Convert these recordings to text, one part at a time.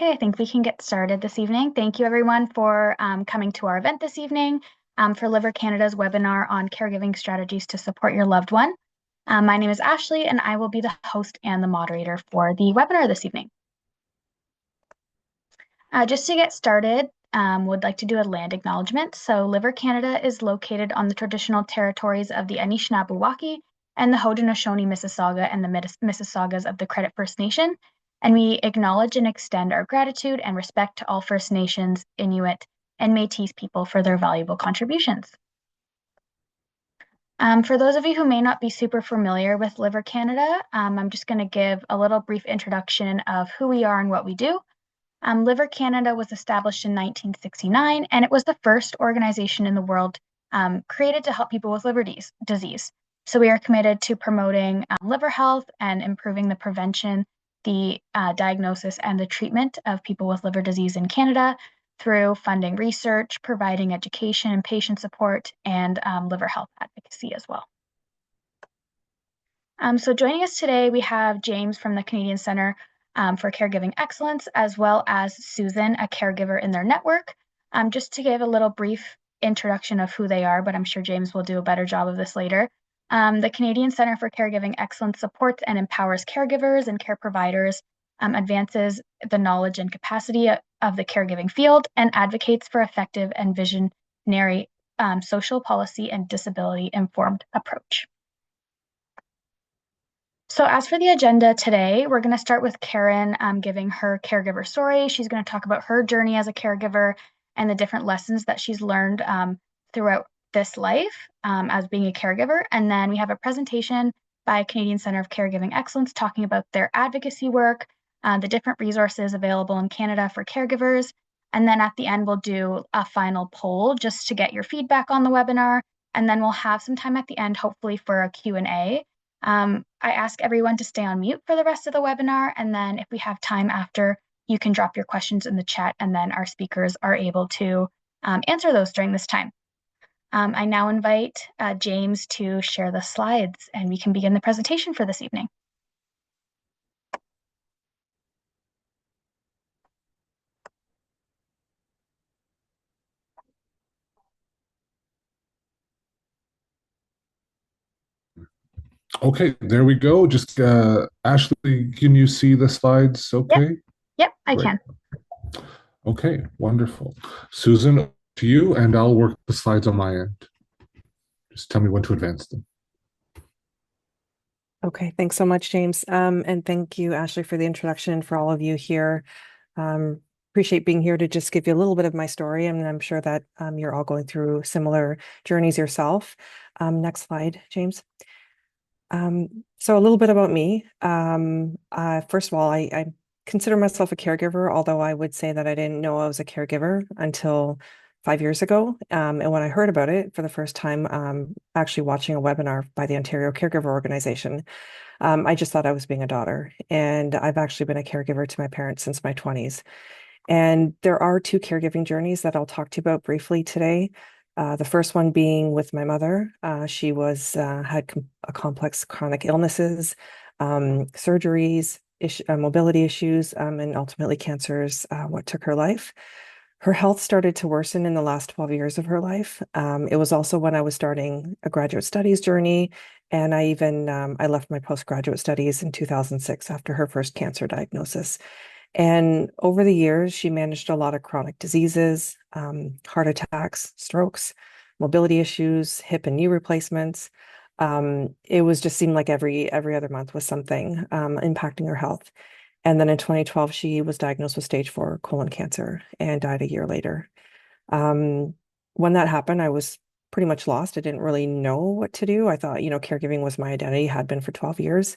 Okay, I think we can get started this evening. Thank you everyone for coming to our event this evening for Liver Canada's webinar on caregiving strategies to support your loved one. My name is Ashley and I will be the host and the moderator for the webinar this evening. Just to get started, would like to do a land acknowledgement. So Liver Canada is located on the traditional territories of the Anishinaabe and the Haudenosaunee Mississauga and the Mississaugas of the Credit First Nation. And we acknowledge and extend our gratitude and respect to all First Nations, Inuit, and Métis people for their valuable contributions. For those of you who may not be super familiar with Liver Canada, I'm just going to give a little brief introduction of who we are and what we do. Liver Canada was established in 1969, and it was the first organization in the world created to help people with liver disease. So we are committed to promoting liver health and improving the prevention, the diagnosis, and the treatment of people with liver disease in Canada through funding research, providing education and patient support, and liver health advocacy as well. So joining us today, we have James from the Canadian Centre for Caregiving Excellence, as well as Susan, a caregiver in their network. Just to give a little brief introduction of who they are, but I'm sure James will do a better job of this later. The Canadian Centre for Caregiving Excellence supports and empowers caregivers and care providers, advances the knowledge and capacity of the caregiving field, and advocates for effective and visionary social policy and disability-informed approach. So as for the agenda today, we're going to start with Karen giving her caregiver story. She's going to talk about her journey as a caregiver and the different lessons that she's learned throughout this life as being a caregiver. And then we have a presentation by Canadian Centre of Caregiving Excellence talking about their advocacy work, the different resources available in Canada for caregivers. And then at the end, we'll do a final poll just to get your feedback on the webinar. And then we'll have some time at the end, hopefully for a Q&A. I ask everyone to stay on mute for the rest of the webinar, and then if we have time after, you can drop your questions in the chat, and then our speakers are able to answer those during this time. I now invite James to share the slides, and we can begin the presentation for this evening. Okay, there we go. Just Ashley, can you see the slides okay? Yep, I Great. can. Okay, wonderful. Susan, to you, and I'll work the slides on my end. Just tell me when to advance them. Okay, thanks so much, James. And thank you, Ashley, for the introduction for all of you here. Appreciate being here to just give you a little bit of my story, and I'm sure that you're all going through similar journeys yourself. Next slide, James. So a little bit about me. First of all, I consider myself a caregiver, although I would say that I didn't know I was a caregiver until 5 years ago. And when I heard about it for the first time, actually watching a webinar by the Ontario Caregiver Organization, I just thought I was being a daughter. And I've actually been a caregiver to my parents since my 20s. And there are two caregiving journeys that I'll talk to you about briefly today. The first one being with my mother. She had a complex chronic illnesses, surgeries, mobility issues, and ultimately cancers, what took her life. Her health started to worsen in the last 12 years of her life. It was also when I was starting a graduate studies journey, and I left my postgraduate studies in 2006 after her first cancer diagnosis. And over the years, she managed a lot of chronic diseases, heart attacks, strokes, mobility issues, hip and knee replacements. It was just seemed like every other month was something impacting her health. And then in 2012, she was diagnosed with stage 4 colon cancer and died a year later. When that happened, I was pretty much lost. I didn't really know what to do. I thought, caregiving was my identity, had been for 12 years.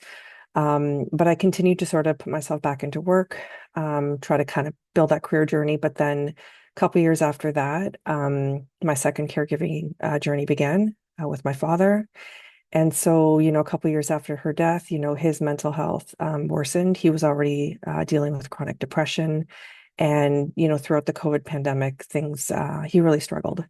But I continued to sort of put myself back into work, try to kind of build that career journey. But then a couple of years after that, my second caregiving journey began with my father. And so, a couple of years after her death, his mental health worsened. He was already dealing with chronic depression. And, throughout the COVID pandemic, he really struggled.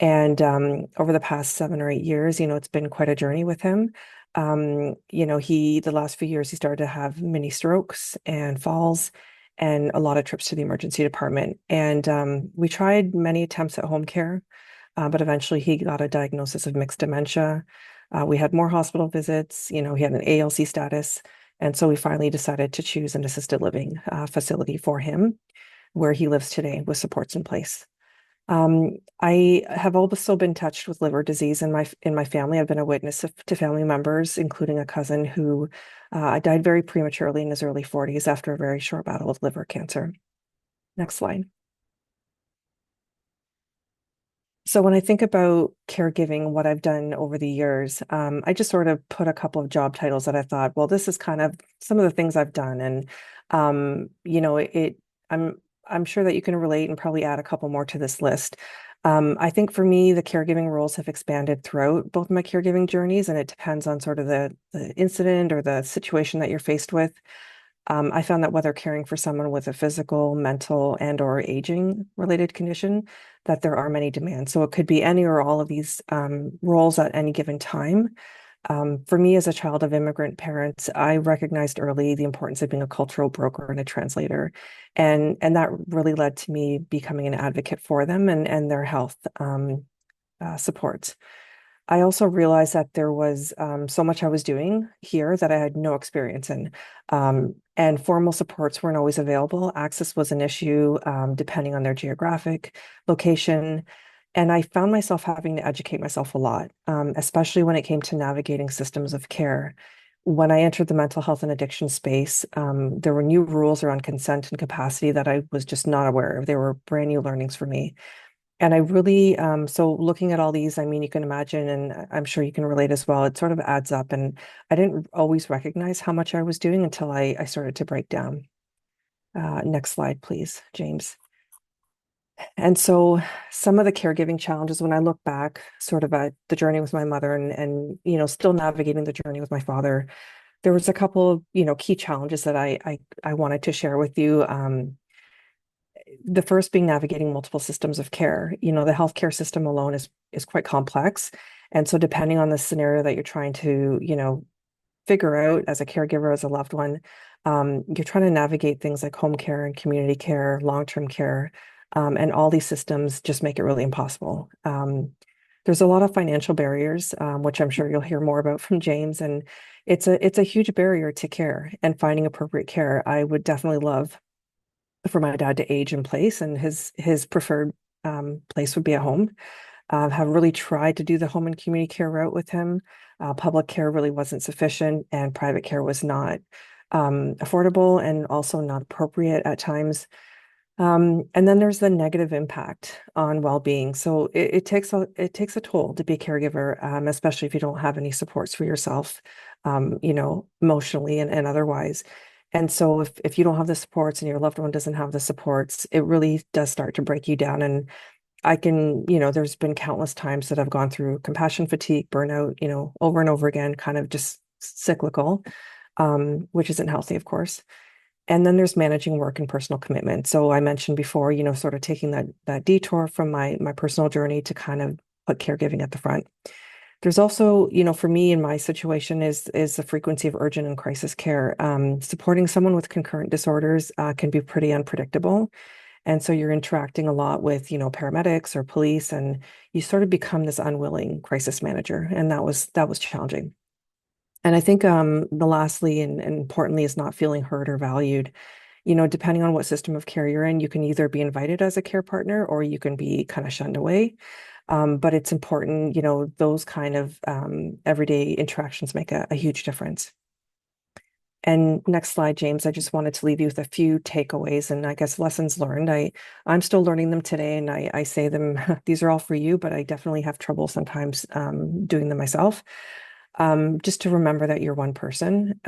And over the past 7 or 8 years, it's been quite a journey with him. The last few years, he started to have mini strokes and falls. and a lot of trips to the emergency department. And we tried many attempts at home care, but eventually he got a diagnosis of mixed dementia. We had more hospital visits. He had an ALC status. And so we finally decided to choose an assisted living facility for him where he lives today with supports in place. I have also been touched with liver disease in my family. I've been a witness to family members, including a cousin who died very prematurely in his early 40s after a very short battle with liver cancer. Next slide. So when I think about caregiving, what I've done over the years, I just sort of put a couple of job titles that I thought, well, this is kind of some of the things I've done, and I'm I'm sure that you can relate and probably add a couple more to this list. I think for me, the caregiving roles have expanded throughout both my caregiving journeys, and it depends on sort of the incident or the situation that you're faced with. I found that whether caring for someone with a physical, mental, and or aging related condition, that there are many demands. So it could be any or all of these roles at any given time. For me, as a child of immigrant parents, I recognized early the importance of being a cultural broker and a translator, and that really led to me becoming an advocate for them and their health supports. I also realized that there was so much I was doing here that I had no experience in. And formal supports weren't always available. Access was an issue, depending on their geographic location. And I found myself having to educate myself a lot, especially when it came to navigating systems of care. When I entered the mental health and addiction space, there were new rules around consent and capacity that I was just not aware of. They were brand new learnings for me. And I really, so looking at all these, I mean, you can imagine, and I'm sure you can relate as well, it sort of adds up. And I didn't always recognize how much I was doing until I started to break down. Next slide, please, James. And so some of the caregiving challenges, when I look back sort of at the journey with my mother and still navigating the journey with my father, there was a couple of, key challenges that I wanted to share with you. The first being navigating multiple systems of care. The healthcare system alone is quite complex. And so depending on the scenario that you're trying to, figure out as a caregiver, as a loved one, you're trying to navigate things like home care and community care, long-term care, and all these systems just make it really impossible. There's a lot of financial barriers, which I'm sure you'll hear more about from James, and it's a huge barrier to care and finding appropriate care. I would definitely love for my dad to age in place, and his preferred place would be at home. Have really tried to do the home and community care route with him. Public care really wasn't sufficient, and private care was not affordable and also not appropriate at times. And then there's the negative impact on well-being. So it takes a toll to be a caregiver, especially if you don't have any supports for yourself, emotionally and otherwise. And so if you don't have the supports and your loved one doesn't have the supports, it really does start to break you down. And there's been countless times that I've gone through compassion fatigue, burnout, over and over again, kind of just cyclical, which isn't healthy, of course. And then there's managing work and personal commitment. So I mentioned before, sort of taking that detour from my personal journey to kind of put caregiving at the front. There's also, for me in my situation is the frequency of urgent and crisis care. Supporting someone with concurrent disorders can be pretty unpredictable. And so you're interacting a lot with, paramedics or police, and you sort of become this unwilling crisis manager. And that was challenging. And I think the lastly and importantly is not feeling heard or valued. Depending on what system of care you're in, you can either be invited as a care partner or you can be kind of shunned away. But it's important, those kind of everyday interactions make a huge difference. And next slide, James, I just wanted to leave you with a few takeaways and I guess lessons learned. I'm still learning them today, and I say them, these are all for you, but I definitely have trouble sometimes doing them myself. Just to remember that you're one person.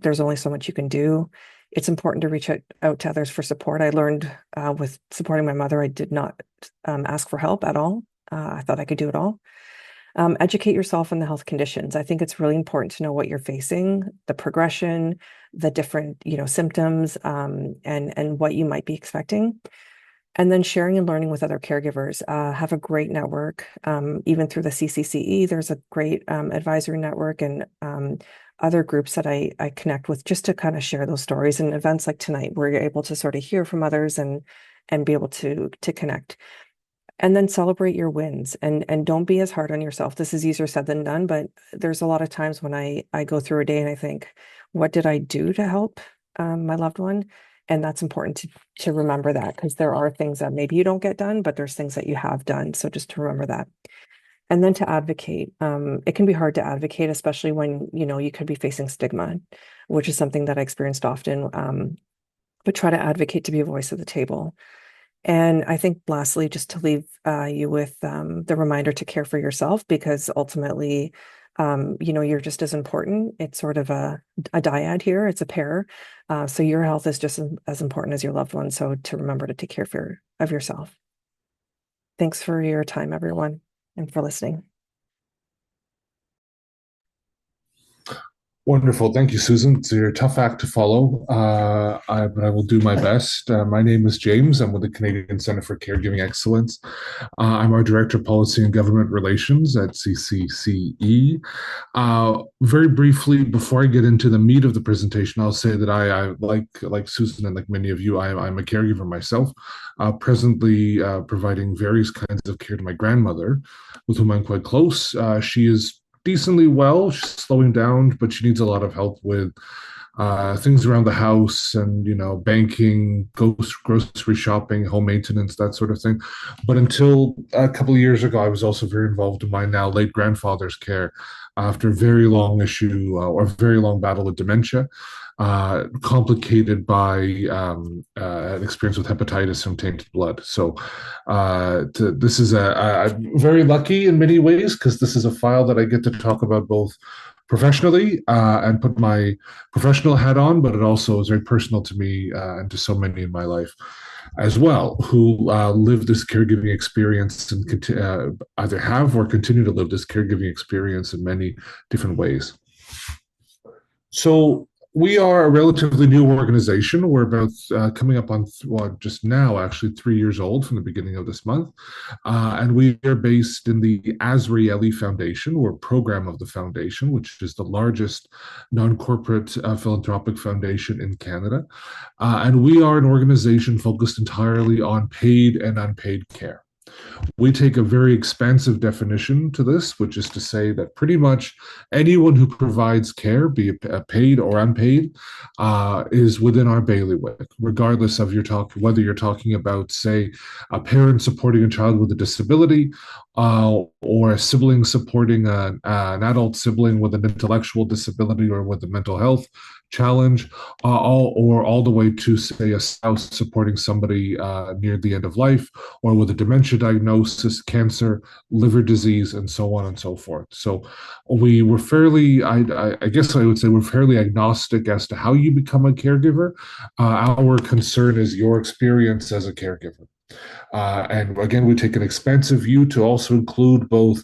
There's only so much you can do. It's important to reach out to others for support. I learned with supporting my mother, I did not ask for help at all. I thought I could do it all. Educate yourself on the health conditions. I think it's really important to know what you're facing, the progression, the different, symptoms, and what you might be expecting. And then sharing and learning with other caregivers. Have a great network. Even through the CCCE, there's a great advisory network and other groups that I connect with just to kind of share those stories, and events like tonight where you're able to sort of hear from others and be able to connect. And then celebrate your wins and don't be as hard on yourself. This is easier said than done, but there's a lot of times when I go through a day and I think, what did I do to help my loved one? And that's important to remember that, because there are things that maybe you don't get done, but there's things that you have done. So just to remember that. And then to advocate. It can be hard to advocate, especially when, you could be facing stigma, which is something that I experienced often. But try to advocate to be a voice at the table. And I think lastly, just to leave you with the reminder to care for yourself, because ultimately, you're just as important. It's sort of a dyad here. It's a pair. So your health is just as important as your loved one. So to remember to take care of yourself. Thanks for your time, everyone, and for listening. Wonderful. Thank you, Susan. It's a tough act to follow, but I will do my best. My name is James. I'm with the Canadian Centre for Caregiving Excellence. I'm our Director of Policy and Government Relations at CCCE. Very briefly, before I get into the meat of the presentation, I'll say that I like Susan and like many of you, I'm a caregiver myself, presently providing various kinds of care to my grandmother, with whom I'm quite close. She is decently well. She's slowing down, but she needs a lot of help with things around the house and, banking, grocery shopping, home maintenance, that sort of thing. But until a couple of years ago, I was also very involved in my now late grandfather's care after a very long issue or a very long battle with dementia. Complicated by an experience with hepatitis from tainted blood. So this is I'm very lucky in many ways, because this is a file that I get to talk about both professionally and put my professional hat on, but it also is very personal to me and to so many in my life as well, who live this caregiving experience and either have or continue to live this caregiving experience in many different ways. So we are a relatively new organization. We're about coming up on, just now, actually 3 years old from the beginning of this month. And we are based in the ASRI Foundation, or program of the foundation, which is the largest non-corporate philanthropic foundation in Canada. And we are an organization focused entirely on paid and unpaid care. We take a very expansive definition to this, which is to say that pretty much anyone who provides care, be it paid or unpaid, is within our bailiwick, regardless of whether you're talking about, say, a parent supporting a child with a disability, or a sibling supporting an adult sibling with an intellectual disability or with a mental health challenge, all the way to, say, a spouse supporting somebody near the end of life, or with a dementia diagnosis, cancer, liver disease, and so on and so forth. So we were fairly, I guess I would say we're fairly agnostic as to how you become a caregiver. Our concern is your experience as a caregiver. And again, we take an expansive view to also include both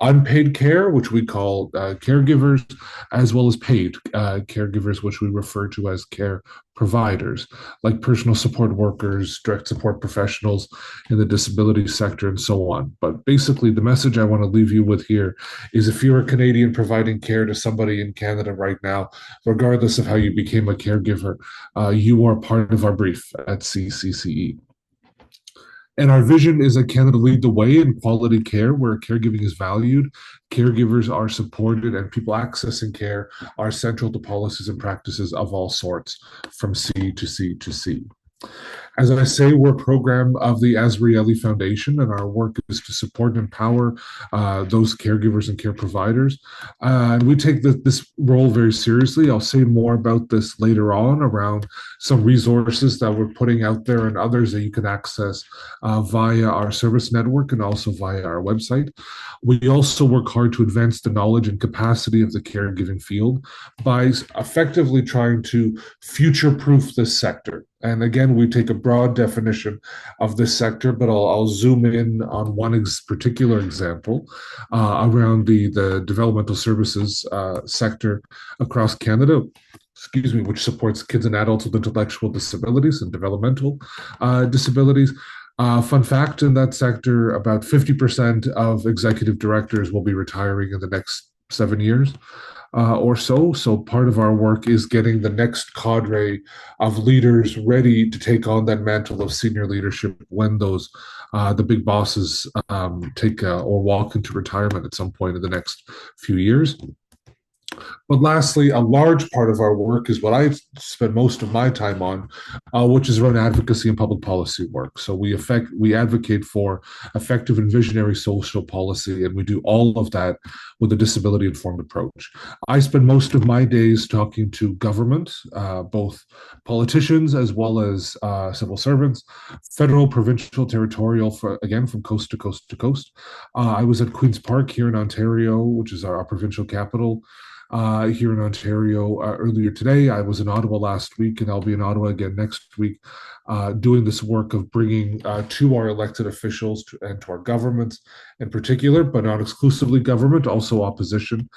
unpaid care, which we call caregivers, as well as paid caregivers, which we refer to as care providers, like personal support workers, direct support professionals in the disability sector, and so on. But basically, the message I want to leave you with here is, if you're a Canadian providing care to somebody in Canada right now, regardless of how you became a caregiver, you are part of our brief at CCCE. And our vision is that Canada lead the way in quality care, where caregiving is valued, caregivers are supported, and people accessing care are central to policies and practices of all sorts, from C to C to C. As I say, we're a program of the ASRI Foundation, and our work is to support and empower those caregivers and care providers. And we take this role very seriously. I'll say more about this later on, around some resources that we're putting out there and others that you can access via our service network and also via our website. We also work hard to advance the knowledge and capacity of the caregiving field by effectively trying to future-proof this sector. And again, we take a broad definition of this sector, but I'll zoom in on one particular example around the developmental services sector across Canada, which supports kids and adults with intellectual disabilities and developmental disabilities. Fun fact, in that sector, about 50% of executive directors will be retiring in the next 7 years. or so. So part of our work is getting the next cadre of leaders ready to take on that mantle of senior leadership when those the big bosses take or walk into retirement at some point in the next few years. But lastly, a large part of our work is what I spend most of my time on, which is around advocacy and public policy work. So we advocate for effective and visionary social policy, and we do all of that with a disability informed approach. I spend most of my days talking to government, both politicians as well as civil servants, federal, provincial, territorial, again from coast to coast to coast. I was at Queen's Park here in Ontario, which is our provincial capital here in Ontario earlier today. I was in Ottawa last week, and I'll be in Ottawa again next week, doing this work of bringing to our elected officials and to our governments in particular, but not exclusively government, also opposition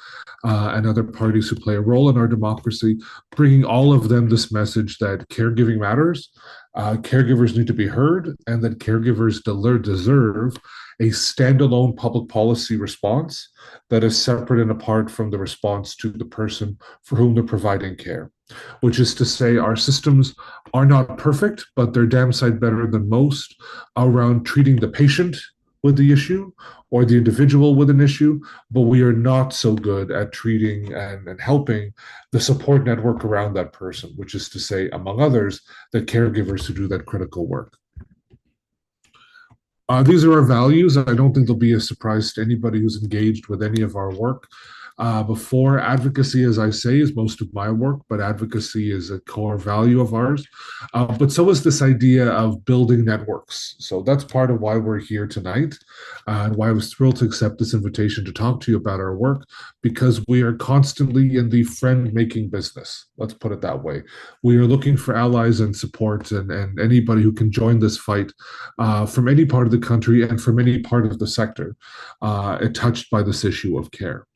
and other parties who play a role in our democracy, bringing all of them this message that caregiving matters, caregivers need to be heard, and that caregivers deserve a standalone public policy response that is separate and apart from the response to the person for whom they're providing care. Which is to say, our systems are not perfect, but they're damn sight better than most around treating the patient with the issue or the individual with an issue, but we are not so good at treating and helping the support network around that person, which is to say, among others, the caregivers who do that critical work. These are our values. I don't think they'll be a surprise to anybody who's engaged with any of our work. Before advocacy, as I say, is most of my work, but advocacy is a core value of ours. But so is this idea of building networks. So that's part of why we're here tonight, and why I was thrilled to accept this invitation to talk to you about our work, because we are constantly in the friend-making business. Let's put it that way. We are looking for allies and support, and anybody who can join this fight from any part of the country and from any part of the sector touched by this issue of care.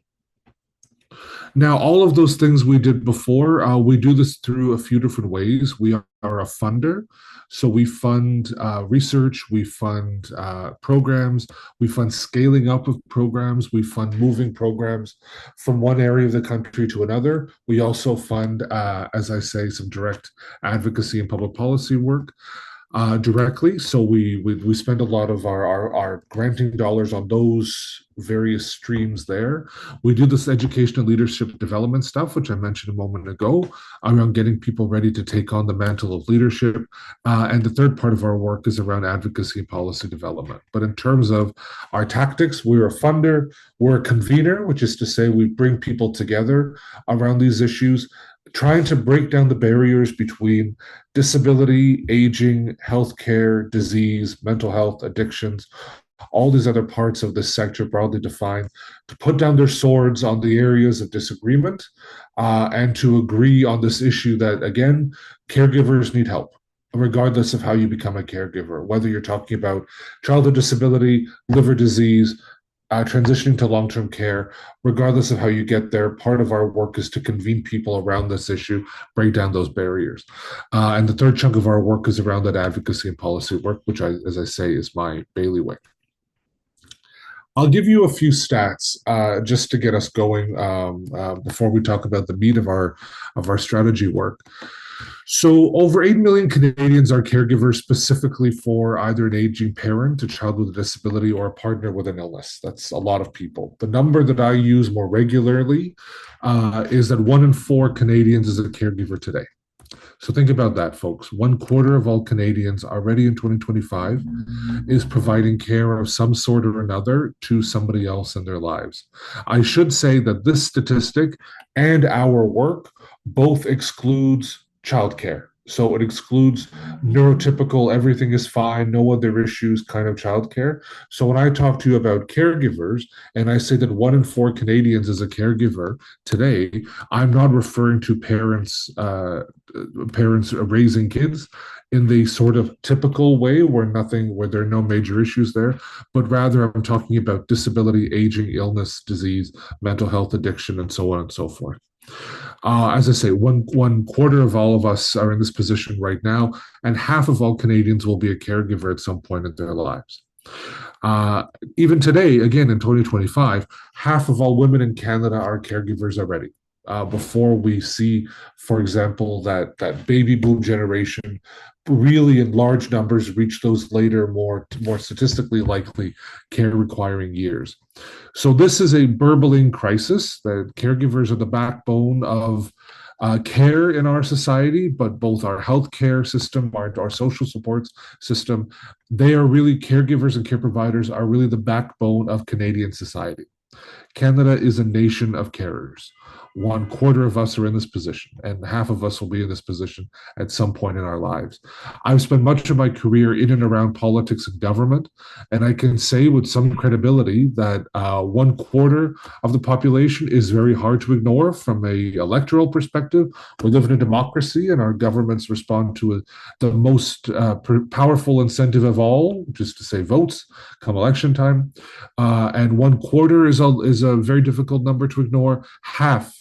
Now, all of those things we did before, we do this through a few different ways. We are a funder. So we fund research, we fund programs, we fund scaling up of programs, we fund moving programs from one area of the country to another. We also fund, as I say, some direct advocacy and public policy work directly. So we spend a lot of our granting dollars on those various streams there. We do this education and leadership development stuff, which I mentioned a moment ago, around getting people ready to take on the mantle of leadership. And the third part of our work is around advocacy and policy development. But in terms of our tactics, we're a funder, we're a convener, which is to say we bring people together around these issues, trying to break down the barriers between disability, aging, healthcare, disease, mental health, addictions, all these other parts of this sector broadly defined, to put down their swords on the areas of disagreement and to agree on this issue that, again, caregivers need help, regardless of how you become a caregiver, whether you're talking about childhood disability, liver disease, transitioning to long-term care, regardless of how you get there. Part of our work is to convene people around this issue, break down those barriers. And the third chunk of our work is around that advocacy and policy work, which, as I say, is my bailiwick. I'll give you a few stats just to get us going before we talk about the meat of our strategy work. So over 8 million Canadians are caregivers specifically for either an aging parent, a child with a disability, or a partner with an illness. That's a lot of people. The number that I use more regularly is that 1 in 4 Canadians is a caregiver today. So think about that, folks. 1/4 of all Canadians already in 2025 is providing care of some sort or another to somebody else in their lives. I should say that this statistic and our work both excludes childcare. So it excludes neurotypical, everything is fine, no other issues kind of childcare. So when I talk to you about caregivers and I say that 1 in 4 Canadians is a caregiver today, I'm not referring to parents raising kids in the sort of typical way where there are no major issues there, but rather I'm talking about disability, aging, illness, disease, mental health, addiction, and so on and so forth. As I say, 1/4 of all of us are in this position right now, and half of all Canadians will be a caregiver at some point in their lives. Even today, again in 2025, half of all women in Canada are caregivers already. before we see, for example, that baby boom generation really in large numbers reach those later, more statistically likely care requiring years. So this is a burbling crisis. That caregivers are the backbone of care in our society, but both our healthcare system, our social supports system, they are really caregivers and care providers are really the backbone of Canadian society. Canada is a nation of carers. One quarter of us are in this position, and half of us will be in this position at some point in our lives. I've spent much of my career in and around politics and government, and I can say with some credibility that one quarter of the population is very hard to ignore from a electoral perspective. We live in a democracy, and our governments respond to the most powerful incentive of all, just to say votes, come election time. And one quarter is a very difficult number to ignore. Half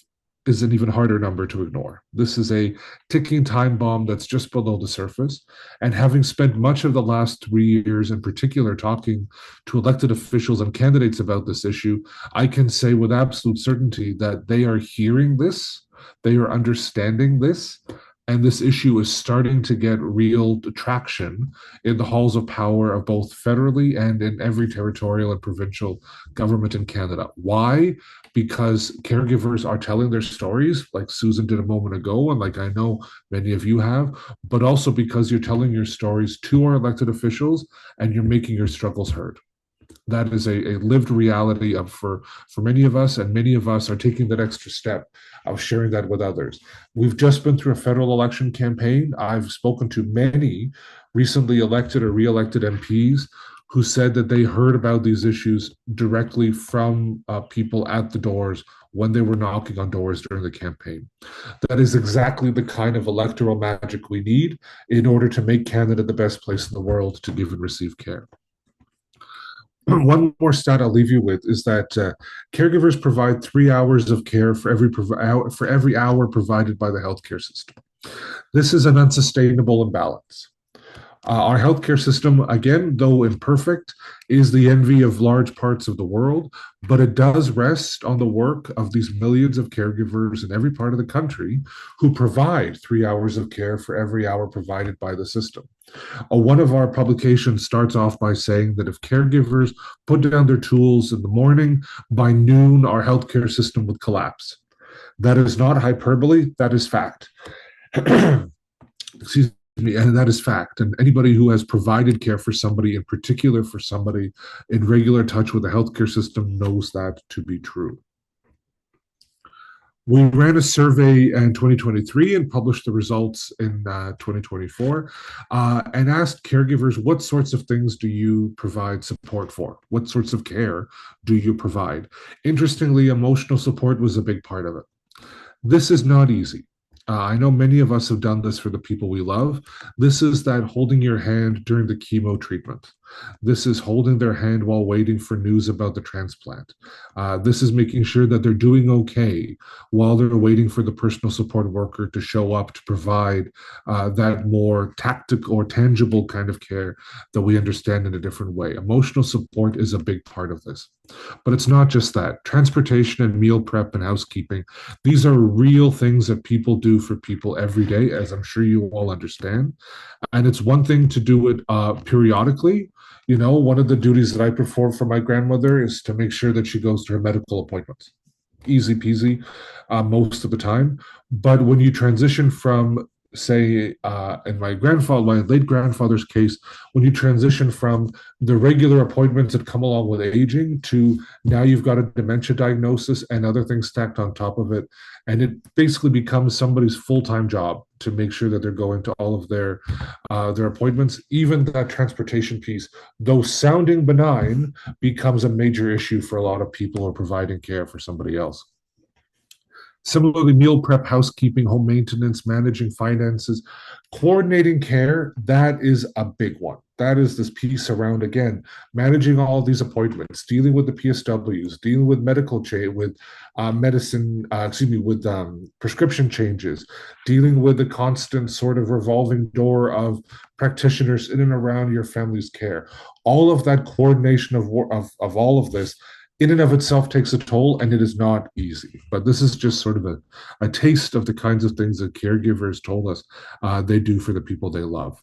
is an even harder number to ignore. This is a ticking time bomb that's just below the surface. And having spent much of the last 3 years in particular talking to elected officials and candidates about this issue, I can say with absolute certainty that they are hearing this, they are understanding this, and this issue is starting to get real traction in the halls of power of both federally and in every territorial and provincial government in Canada. Why? Because caregivers are telling their stories, like Susan did a moment ago, and like I know many of you have, but also because you're telling your stories to our elected officials and you're making your struggles heard. That is a lived reality for many of us, and many of us are taking that extra step of sharing that with others. We've just been through a federal election campaign. I've spoken to many recently elected or re-elected MPs who said that they heard about these issues directly from people at the doors when they were knocking on doors during the campaign. That is exactly the kind of electoral magic we need in order to make Canada the best place in the world to give and receive care. One more stat I'll leave you with is that caregivers provide 3 hours of care for every hour provided by the healthcare system. This is an unsustainable imbalance. Our healthcare system, again, though imperfect, is the envy of large parts of the world, but it does rest on the work of these millions of caregivers in every part of the country who provide 3 hours of care for every hour provided by the system. One of our publications starts off by saying that if caregivers put down their tools in the morning, by noon, our healthcare system would collapse. That is not hyperbole, that is fact. Excuse me, and that is fact. And anybody who has provided care for somebody, in particular for somebody in regular touch with the healthcare system, knows that to be true. We ran a survey in 2023 and published the results in 2024 and asked caregivers, what sorts of things do you provide support for? What sorts of care do you provide? Interestingly, emotional support was a big part of it. This is not easy. I know many of us have done this for the people we love. This is that holding your hand during the chemo treatment. This is holding their hand while waiting for news about the transplant. This is making sure that they're doing okay while they're waiting for the personal support worker to show up to provide that more tactical or tangible kind of care that we understand in a different way. Emotional support is a big part of this. But it's not just that. Transportation and meal prep and housekeeping, these are real things that people do for people every day, as I'm sure you all understand. And it's one thing to do it periodically. You know, one of the duties that I perform for my grandmother is to make sure that she goes to her medical appointments. Easy peasy most of the time. But when you transition from, say, in my late grandfather's case, when you transition from the regular appointments that come along with aging to now you've got a dementia diagnosis and other things stacked on top of it, and it basically becomes somebody's full-time job to make sure that they're going to all of their appointments. Even that transportation piece, though sounding benign, becomes a major issue for a lot of people who are providing care for somebody else. Similarly, meal prep, housekeeping, home maintenance, managing finances, coordinating care, that is a big one. That is this piece around, again, managing all these appointments, dealing with the PSWs, dealing with prescription changes, dealing with the constant sort of revolving door of practitioners in and around your family's care. All of that coordination of all of this in and of itself takes a toll, and it is not easy. But this is just sort of a taste of the kinds of things that caregivers told us they do for the people they love.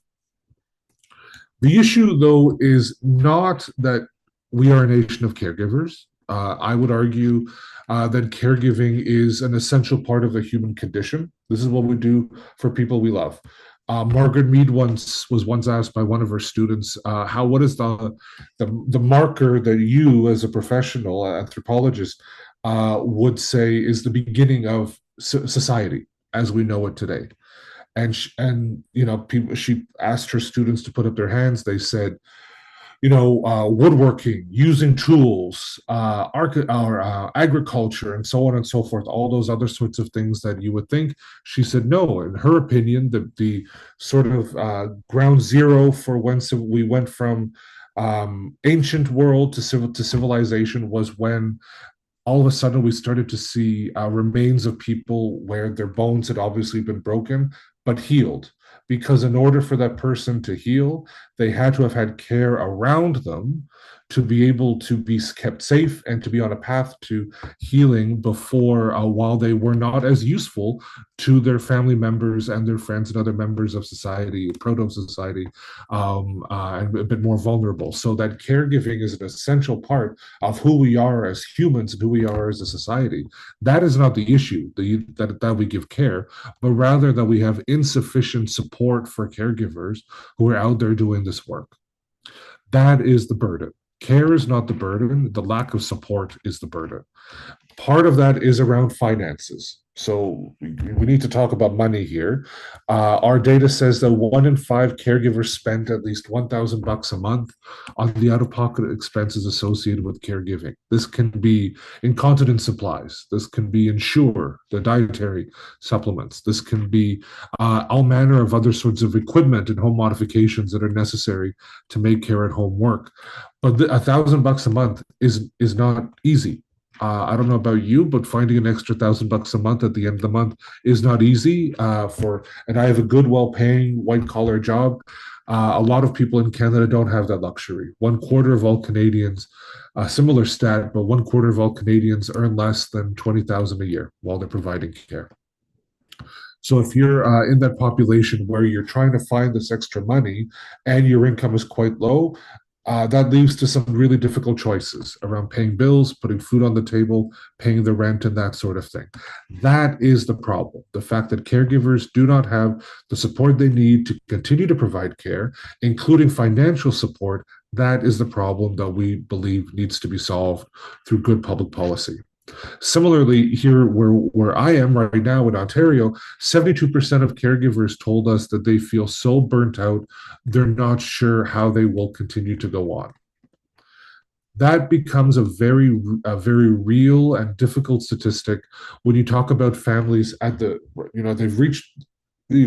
The issue, though, is not that we are a nation of caregivers. I would argue that caregiving is an essential part of the human condition. This is what we do for people we love. Margaret Mead was once asked by one of her students, what is the marker that you, as a professional anthropologist, would say is the beginning of society as we know it today? And people, she asked her students to put up their hands. They said, woodworking, using tools, agriculture, and so on and so forth, all those other sorts of things that you would think. She said no. In her opinion, the sort of ground zero for when we went from ancient world to civilization was when all of a sudden we started to see remains of people where their bones had obviously been broken but healed, because in order for that person to heal, they had to have had care around them to be able to be kept safe and to be on a path to healing before, while they were not as useful to their family members and their friends and other members of society, proto-society, and a bit more vulnerable. So that caregiving is an essential part of who we are as humans and who we are as a society. That is not the issue, that we give care, but rather that we have insufficient support for caregivers who are out there doing this work. That is the burden. Care is not the burden. The lack of support is the burden. Part of that is around finances. So we need to talk about money here. Our data says that 1 in 5 caregivers spend at least $1,000 a month on the out-of-pocket expenses associated with caregiving. This can be incontinence supplies. This can be Ensure, the dietary supplements. This can be all manner of other sorts of equipment and home modifications that are necessary to make care at home work. But $1,000 a month is not easy. I don't know about you, but finding an extra $1,000 a month at the end of the month is not easy. And I have a good, well-paying white-collar job. A lot of people in Canada don't have that luxury. 1/4 of all Canadians, a similar stat, but 1/4 of all Canadians earn less than $20,000 a year while they're providing care. So if you're in that population where you're trying to find this extra money and your income is quite low, that leads to some really difficult choices around paying bills, putting food on the table, paying the rent, and that sort of thing. That is the problem. The fact that caregivers do not have the support they need to continue to provide care, including financial support, that is the problem that we believe needs to be solved through good public policy. Similarly, here where I am right now in Ontario, 72% of caregivers told us that they feel so burnt out, they're not sure how they will continue to go on. That becomes a very real and difficult statistic when you talk about families they've reached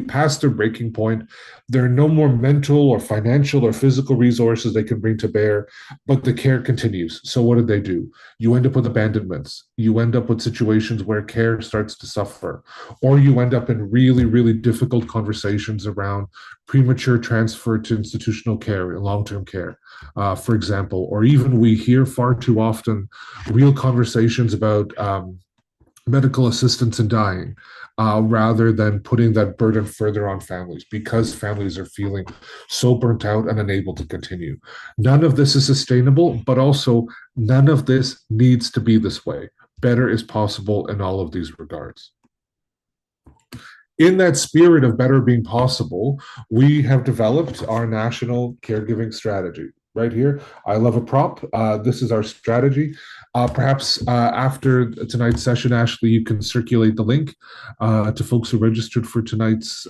past their breaking point. There are no more mental or financial or physical resources they can bring to bear, but the care continues. So what do? You end up with abandonments. You end up with situations where care starts to suffer, or you end up in really, really difficult conversations around premature transfer to institutional care and long-term care, for example, or even we hear far too often real conversations about medical assistance in dying, rather than putting that burden further on families, because families are feeling so burnt out and unable to continue. None of this is sustainable, but also none of this needs to be this way. Better is possible in all of these regards. In that spirit of better being possible, we have developed our national caregiving strategy. Right here, I love a prop. This is our strategy. Perhaps after tonight's session, Ashley, you can circulate the link to folks who registered for tonight's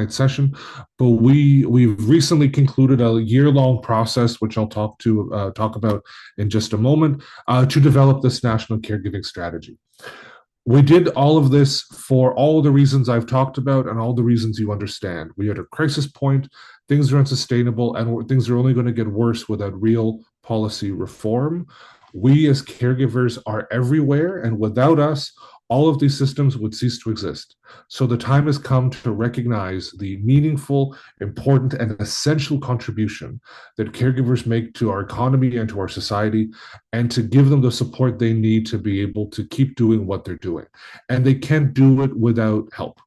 session. But we've recently concluded a year-long process, which I'll talk about in just a moment, to develop this national caregiving strategy. We did all of this for all the reasons I've talked about and all the reasons you understand. We are at a crisis point, things are unsustainable, and things are only going to get worse without real policy reform. We as caregivers are everywhere, and without us, all of these systems would cease to exist. So the time has come to recognize the meaningful, important, and essential contribution that caregivers make to our economy and to our society, and to give them the support they need to be able to keep doing what they're doing. And they can't do it without help.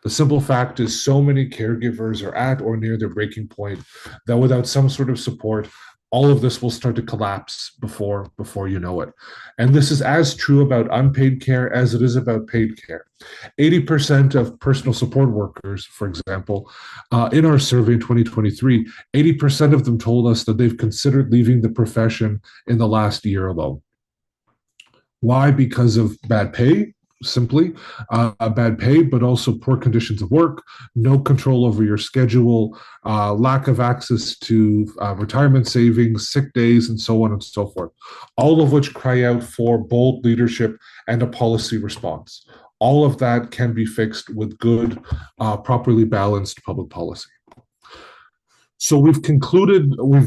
The simple fact is, so many caregivers are at or near their breaking point that without some sort of support, all of this will start to collapse before you know it. And this is as true about unpaid care as it is about paid care. 80% of personal support workers, for example, in our survey in 2023, 80% of them told us that they've considered leaving the profession in the last year alone. Why? Because of bad pay, simply bad pay, but also poor conditions of work, no control over your schedule, lack of access to retirement savings, sick days, and so on and so forth. All of which cry out for bold leadership and a policy response. All of that can be fixed with good, properly balanced public policy. So we've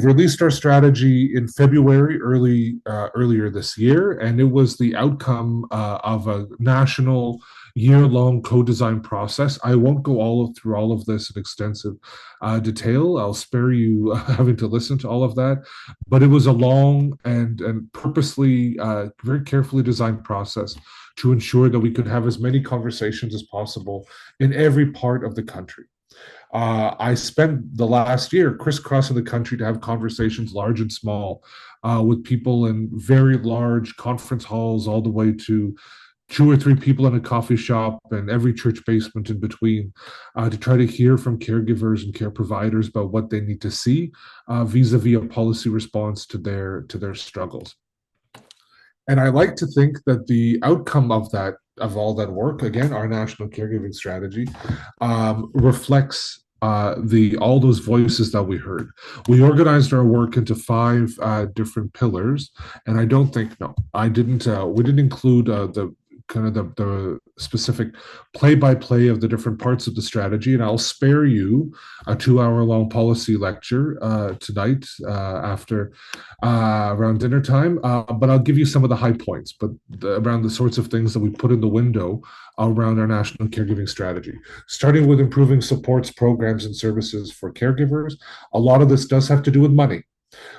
released our strategy in February, earlier this year, and it was the outcome of a national year-long co-design process. I won't go through all of this in extensive detail. I'll spare you having to listen to all of that, but it was a long and purposely, very carefully designed process to ensure that we could have as many conversations as possible in every part of the country. I spent the last year crisscrossing the country to have conversations, large and small, with people in very large conference halls, all the way to 2 or 3 people in a coffee shop and every church basement in between, to try to hear from caregivers and care providers about what they need to see vis-a-vis a policy response to their struggles. And I like to think that the outcome of all that work, again, our national caregiving strategy, reflects all those voices that we heard. We organized our work into 5 different pillars, and we didn't include the specific play-by-play of the different parts of the strategy, and I'll spare you a 2-hour-long policy lecture tonight after around dinner time, but I'll give you some of the high points, around the sorts of things that we put in the window around our national caregiving strategy. Starting with improving supports, programs, and services for caregivers. A lot of this does have to do with money.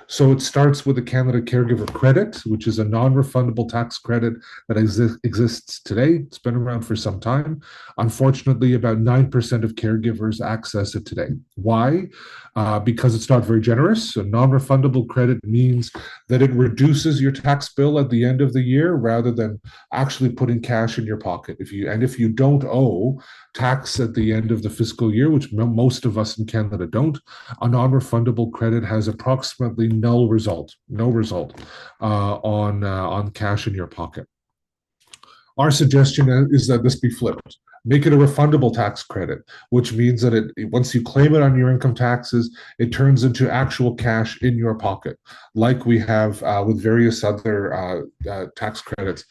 So it starts with the Canada Caregiver Credit, which is a non-refundable tax credit that exists today. It's been around for some time. Unfortunately, about 9% of caregivers access it today. Why? Because it's not very generous. A non-refundable credit means that it reduces your tax bill at the end of the year rather than actually putting cash in your pocket. If you don't owe tax at the end of the fiscal year, which most of us in Canada don't, a non-refundable credit has approximately no result on cash in your pocket. Our suggestion is that this be flipped. Make it a refundable tax credit, which means that once you claim it on your income taxes, it turns into actual cash in your pocket, like we have with various other tax credits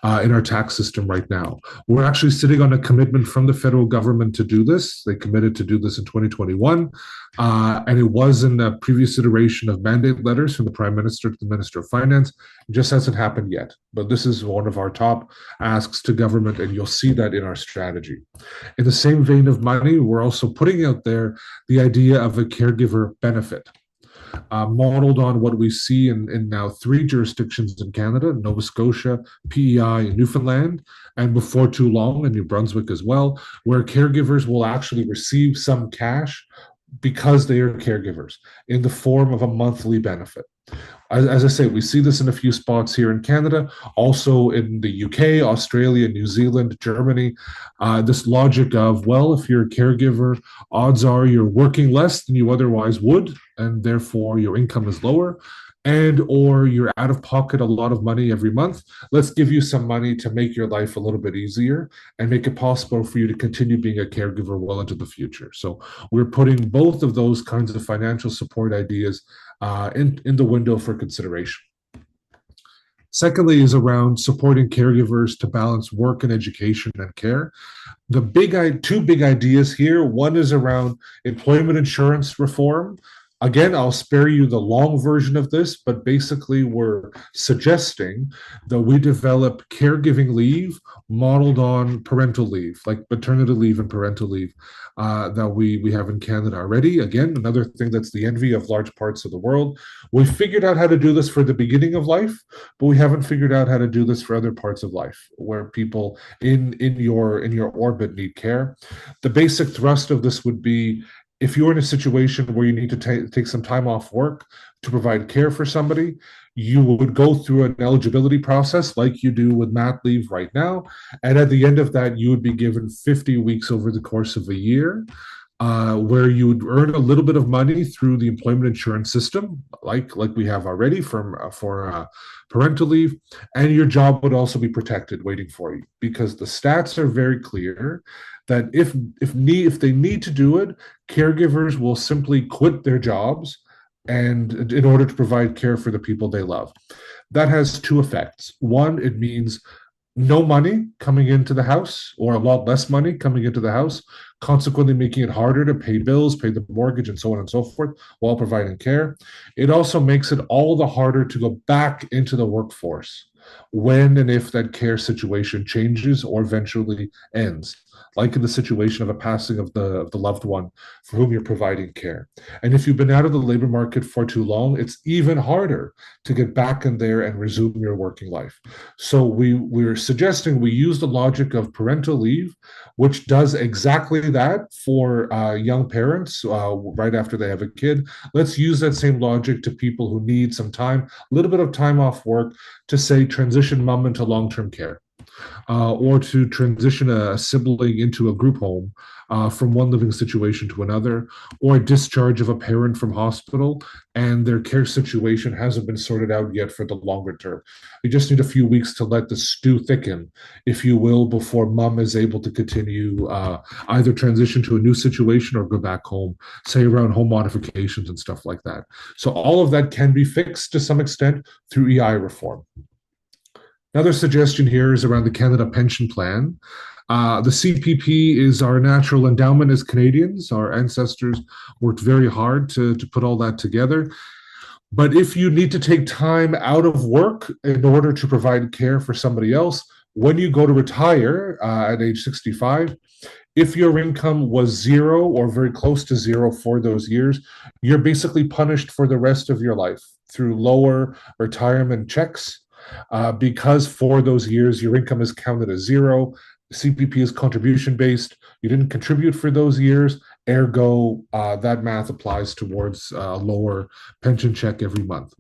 in our tax system right now. We're actually sitting on a commitment from the federal government to do this. They committed to do this in 2021, and it was in the previous iteration of mandate letters from the Prime Minister to the Minister of Finance. It just hasn't happened yet, but this is one of our top asks to government, and you'll see that in our strategy. In the same vein of money, we're also putting out there the idea of a caregiver benefit, modeled on what we see in now 3 jurisdictions in Canada: Nova Scotia, PEI, and Newfoundland, and before too long in New Brunswick as well, where caregivers will actually receive some cash because they are caregivers in the form of a monthly benefit. As I say, we see this in a few spots here in Canada, also in the UK, Australia, New Zealand, Germany. This logic of, well, if you're a caregiver, odds are you're working less than you otherwise would, and therefore your income is lower, and or you're out of pocket a lot of money every month. Let's give you some money to make your life a little bit easier and make it possible for you to continue being a caregiver well into the future. So we're putting both of those kinds of financial support ideas in the window for consideration. Secondly is around supporting caregivers to balance work and education and care. The two big ideas here, one is around employment insurance reform, Again, I'll spare you the long version of this, but basically, we're suggesting that we develop caregiving leave modeled on parental leave, like maternity leave and parental leave, that we have in Canada already. Again, another thing that's the envy of large parts of the world. We figured out how to do this for the beginning of life, but we haven't figured out how to do this for other parts of life where people in your orbit need care. The basic thrust of this would be, if you're in a situation where you need to take some time off work to provide care for somebody, you would go through an eligibility process like you do with mat leave right now. And at the end of that, you would be given 50 weeks over the course of a year, where you would earn a little bit of money through the employment insurance system, like we have already for parental leave, and your job would also be protected, waiting for you, because the stats are very clear that if they need to do it, caregivers will simply quit their jobs and in order to provide care for the people they love. That has two effects. One, it means no money coming into the house, or a lot less money coming into the house, consequently making it harder to pay bills, pay the mortgage, and so on and so forth while providing care. It also makes it all the harder to go back into the workforce when and if that care situation changes or eventually ends, like in the situation of a passing of the loved one for whom you're providing care. And if you've been out of the labor market for too long, it's even harder to get back in there and resume your working life. So we're suggesting we use the logic of parental leave, which does exactly that for young parents right after they have a kid. Let's use that same logic to people who need some time, a little bit of time off work, to say transition mom into long-term care, or to transition a sibling into a group home, from one living situation to another, or a discharge of a parent from hospital and their care situation hasn't been sorted out yet for the longer term. You just need a few weeks to let the stew thicken, if you will, before mom is able to continue, either transition to a new situation or go back home, say around home modifications and stuff like that. So all of that can be fixed to some extent through EI reform. Another suggestion here is around the Canada Pension Plan. The CPP is our natural endowment as Canadians. Our ancestors worked very hard to put all that together. But if you need to take time out of work in order to provide care for somebody else, when you go to retire at age 65, if your income was zero or very close to zero for those years, you're basically punished for the rest of your life through lower retirement checks, because for those years your income is counted as zero. CPP is contribution based. You didn't contribute for those years, ergo, that math applies towards a lower pension check every month.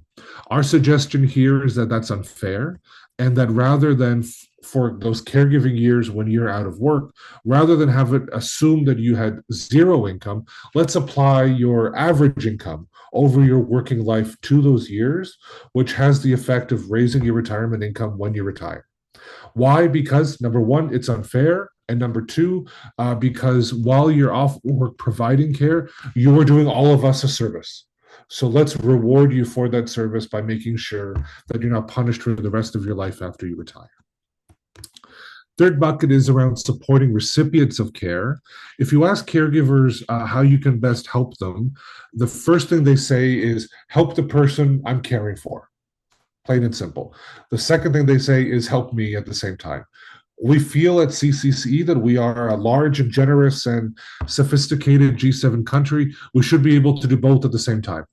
Our suggestion here is that that's unfair, and that rather than for those caregiving years when you're out of work, rather than have it assume that you had zero income, let's apply your average income over your working life to those years, which has the effect of raising your retirement income when you retire. Why? Because number one, it's unfair. And number two, because while you're off work providing care, you are doing all of us a service. So let's reward you for that service by making sure that you're not punished for the rest of your life after you retire. Third bucket is around supporting recipients of care. If you ask caregivers how you can best help them, the first thing they say is help the person I'm caring for, plain and simple. The second thing they say is help me at the same time. We feel at CCCE that we are a large and generous and sophisticated G7 country. We should be able to do both at the same time.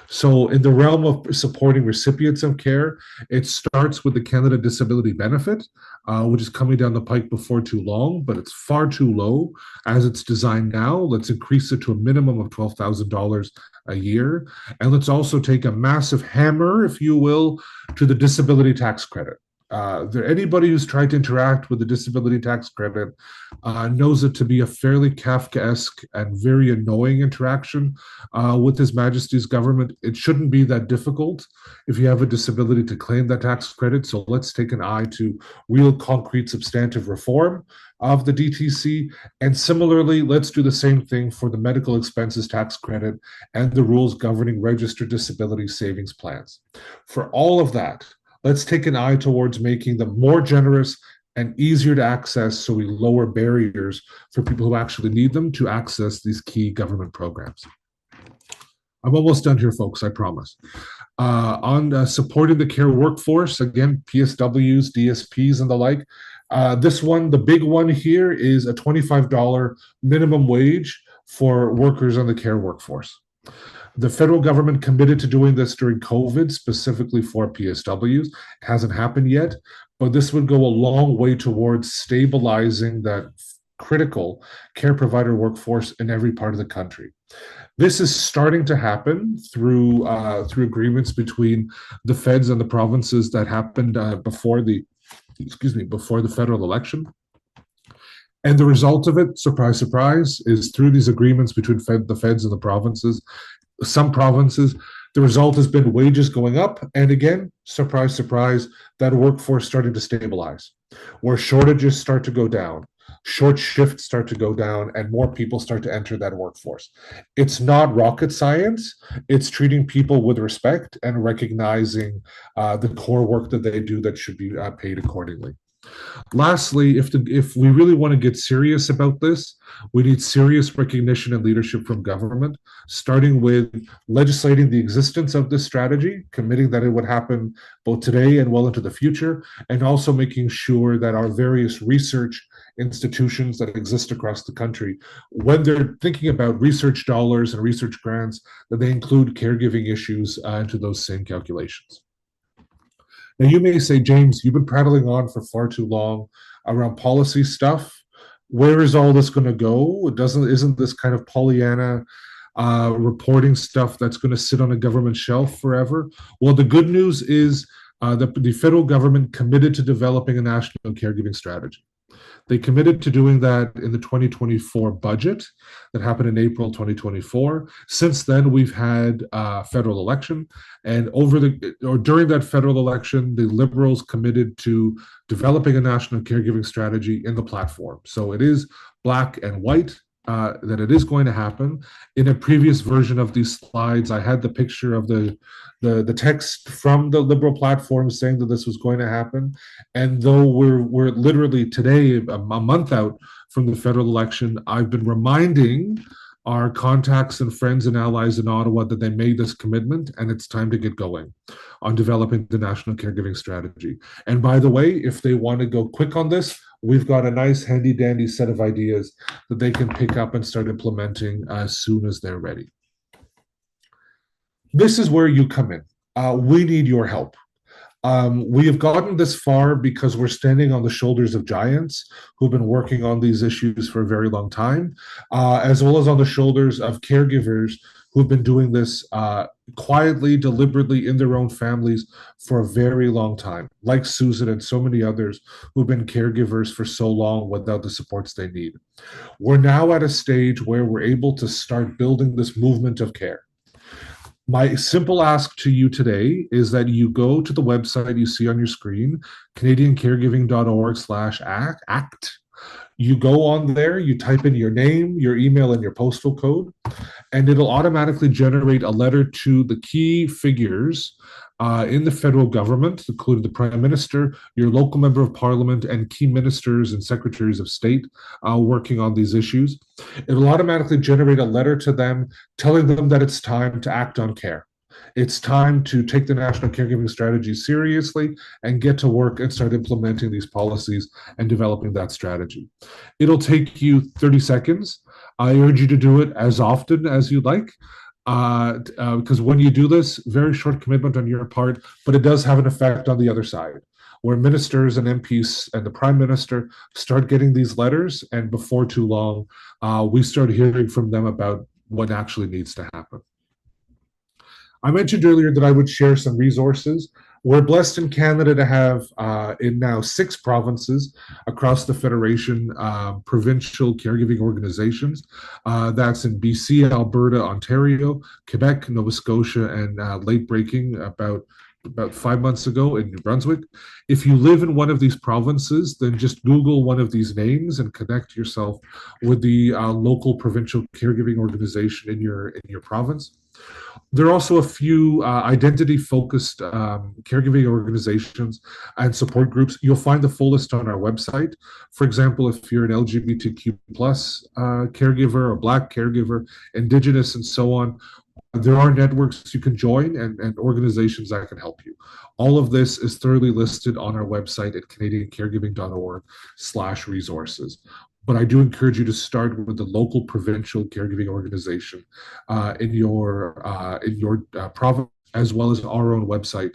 So, in the realm of supporting recipients of care, it starts with the Canada Disability Benefit, which is coming down the pike before too long, but it's far too low as it's designed now. Let's increase it to a minimum of $12,000 a year. And let's also take a massive hammer, if you will, to the disability tax credit. Anybody who's tried to interact with the disability tax credit knows it to be a fairly Kafkaesque and very annoying interaction with His Majesty's government. It shouldn't be that difficult if you have a disability to claim that tax credit. So let's take an eye to real, concrete, substantive reform of the DTC. And similarly, let's do the same thing for the medical expenses tax credit and the rules governing registered disability savings plans. For all of that, let's take an eye towards making them more generous and easier to access, so we lower barriers for people who actually need them to access these key government programs. I'm almost done here, folks, I promise. On supporting the care workforce, again, PSWs, DSPs, and the like. This one, the big one here, is a $25 minimum wage for workers on the care workforce. The federal government committed to doing this during COVID, specifically for PSWs. It hasn't happened yet, but this would go a long way towards stabilizing that critical care provider workforce in every part of the country. This is starting to happen through agreements between the feds and the provinces that happened before the federal election. And the result of it, surprise, surprise, is through these agreements between the feds and the provinces, some provinces, the result has been wages going up. And again, surprise, surprise, that workforce starting to stabilize, where shortages start to go down, short shifts start to go down, and more people start to enter that workforce. It's not rocket science. It's treating people with respect and recognizing the core work that they do that should be paid accordingly. Lastly, if we really want to get serious about this, we need serious recognition and leadership from government, starting with legislating the existence of this strategy, committing that it would happen both today and well into the future, and also making sure that our various research institutions that exist across the country, when they're thinking about research dollars and research grants, that they include caregiving issues into those same calculations. Now, you may say, James, you've been prattling on for far too long around policy stuff. Where is all this going to go? Isn't this kind of Pollyanna reporting stuff that's going to sit on a government shelf forever? Well, the good news is that the federal government committed to developing a national caregiving strategy. They committed to doing that in the 2024 budget that happened in April 2024. Since then, we've had a federal election, and during that federal election, the Liberals committed to developing a national caregiving strategy in the platform. So it is black and white. That it is going to happen. In a previous version of these slides, I had the picture of the text from the Liberal platform saying that this was going to happen. And though we're literally today a month out from the federal election, I've been reminding our contacts and friends and allies in Ottawa that they made this commitment, and it's time to get going on developing the national caregiving strategy. And by the way, if they want to go quick on this, we've got a nice handy dandy set of ideas that they can pick up and start implementing as soon as they're ready. This is where you come in. We need your help. We have gotten this far because we're standing on the shoulders of giants who've been working on these issues for a very long time, as well as on the shoulders of caregivers who've been doing this quietly, deliberately in their own families for a very long time, like Susan and so many others who've been caregivers for so long without the supports they need. We're now at a stage where we're able to start building this movement of care. My simple ask to you today is that you go to the website you see on your screen, canadiancaregiving.org/act. You go on there, you type in your name, your email, and your postal code, and it'll automatically generate a letter to the key figures in the federal government, including the Prime Minister, your local member of Parliament, and key ministers and secretaries of state working on these issues. It'll automatically generate a letter to them telling them that it's time to act on care. It's time to take the national caregiving strategy seriously and get to work and start implementing these policies and developing that strategy. It'll take you 30 seconds. I urge you to do it as often as you like. Because when you do this, very short commitment on your part, but it does have an effect on the other side, where ministers and MPs and the Prime Minister start getting these letters, and before too long, we start hearing from them about what actually needs to happen. I mentioned earlier that I would share some resources. We're blessed in Canada to have in now 6 provinces across the Federation provincial caregiving organizations. That's in BC, Alberta, Ontario, Quebec, Nova Scotia, and late breaking about 5 months ago in New Brunswick. If you live in one of these provinces, then just Google one of these names and connect yourself with the local provincial caregiving organization in your province. There are also a few identity-focused caregiving organizations and support groups. You'll find the full list on our website. For example, if you're an LGBTQ plus caregiver or Black caregiver, Indigenous, and so on, there are networks you can join and organizations that can help you. All of this is thoroughly listed on our website at canadiancaregiving.org/resources. But I do encourage you to start with the local provincial caregiving organization in your province, as well as our own website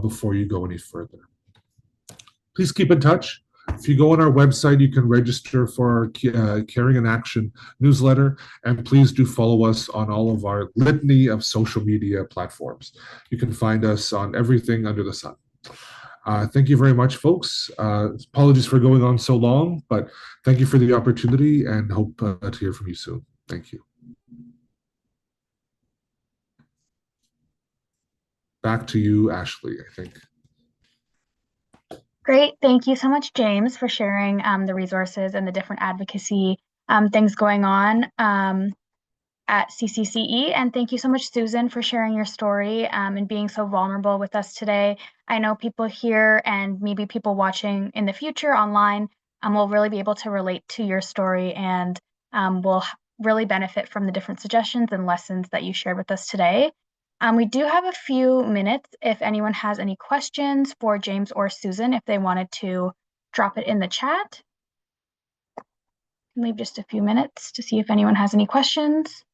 before you go any further. Please keep in touch. If you go on our website, you can register for our Caring in Action newsletter, and please do follow us on all of our litany of social media platforms. You can find us on everything under the sun. Thank you very much, folks. Apologies for going on so long, but thank you for the opportunity and hope to hear from you soon. Thank you. Back to you, Ashley, I think. Great. Thank you so much, James, for sharing the resources and the different advocacy things going on at CCCE. And thank you so much, Susan, for sharing your story and being so vulnerable with us today. I know people here and maybe people watching in the future online will really be able to relate to your story and will really benefit from the different suggestions and lessons that you shared with us today. We do have a few minutes if anyone has any questions for James or Susan, if they wanted to drop it in the chat. Leave just a few minutes to see if anyone has any questions.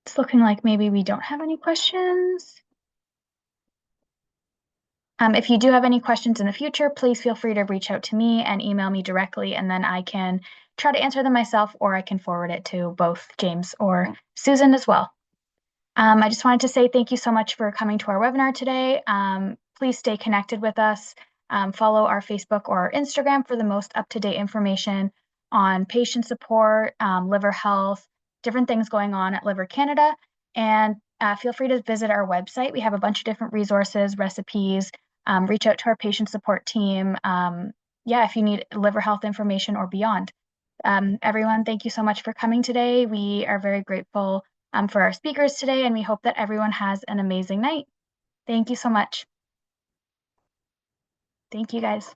It's looking like maybe we don't have any questions. If you do have any questions in the future, please feel free to reach out to me and email me directly, and then I can try to answer them myself, or I can forward it to both James or Susan as well. I just wanted to say thank you so much for coming to our webinar today. Please stay connected with us. Follow our Facebook or our Instagram for the most up-to-date information on patient support, liver health, different things going on at Liver Canada. And feel free to visit our website. We have a bunch of different resources, recipes. Reach out to our patient support team. If you need liver health information or beyond. Everyone, thank you so much for coming today. We are very grateful for our speakers today, and we hope that everyone has an amazing night. Thank you so much. Thank you, guys.